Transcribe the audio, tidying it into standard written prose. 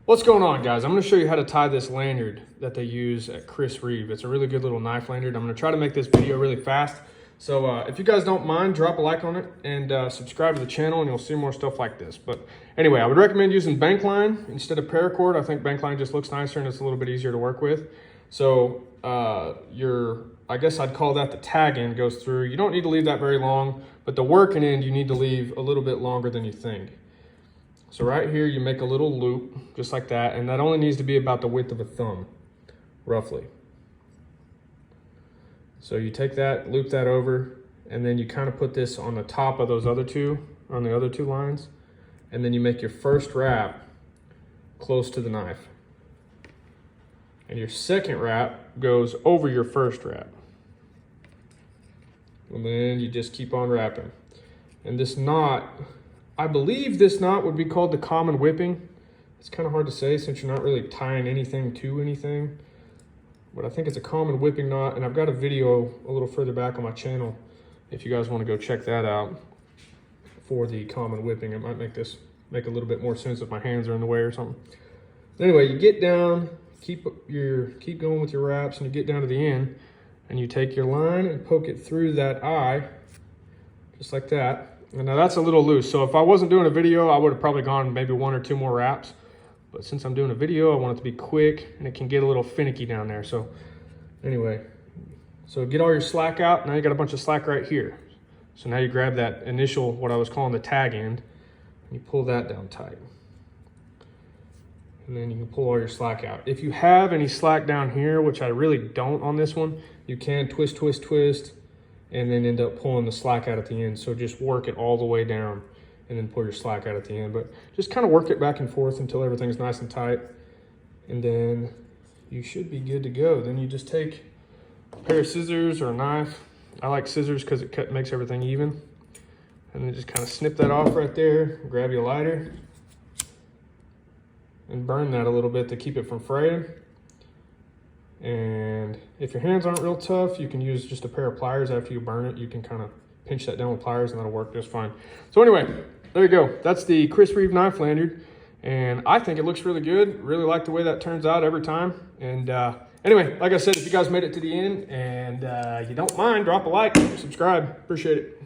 What's going on, guys? I'm going to show you how to tie this lanyard that they use at Chris Reeve. It's a really good little knife lanyard. I'm going to try to make this video really fast. So if you guys don't mind, drop a like on it and subscribe to the channel and you'll see more stuff like this. But anyway, I would recommend using bank line instead of paracord. I think bank line just looks nicer and it's a little bit easier to work with. So I guess I'd call that the tag end goes through. You don't need to leave that very long, but the working end you need to leave a little bit longer than you think. So right here, you make a little loop, just like that, and that only needs to be about the width of a thumb, roughly. So you take that, loop that over, and then you kind of put this on the top of those other two, on the other two lines, and then you make your first wrap close to the knife. And your second wrap goes over your first wrap. And then you just keep on wrapping. And this knot, I believe this knot would be called the common whipping. It's kind of hard to say since you're not really tying anything to anything. But I think it's a common whipping knot, and I've got a video a little further back on my channel if you guys want to go check that out for the common whipping. It might make this make a little bit more sense if my hands are in the way or something. Anyway, you get down, keep going with your wraps, and you get down to the end, and you take your line and poke it through that eye, just like that. And now that's a little loose, so if I wasn't doing a video, I would have probably gone maybe one or two more wraps. But since I'm doing a video, I want it to be quick, and it can get a little finicky down there. So anyway, so get all your slack out. Now you got a bunch of slack right here. So now you grab that initial, what I was calling the tag end, and you pull that down tight. And then you can pull all your slack out. If you have any slack down here, which I really don't on this one, you can twist, twist, twist, and then end up pulling the slack out at the end. So just work it all the way down and then pull your slack out at the end. But just kind of work it back and forth until everything's nice and tight. And then you should be good to go. Then you just take a pair of scissors or a knife. I like scissors because it makes everything even. And then just kind of snip that off right there. Grab your lighter and burn that a little bit to keep it from fraying. And if your hands aren't real tough, you can use just a pair of pliers after you burn it. You can kind of pinch that down with pliers and that'll work just fine. So anyway, there you go. That's the Chris Reeve knife lanyard. And I think it looks really good. Really like the way that turns out every time. And anyway, like I said, if you guys made it to the end and you don't mind, drop a like, subscribe. Appreciate it.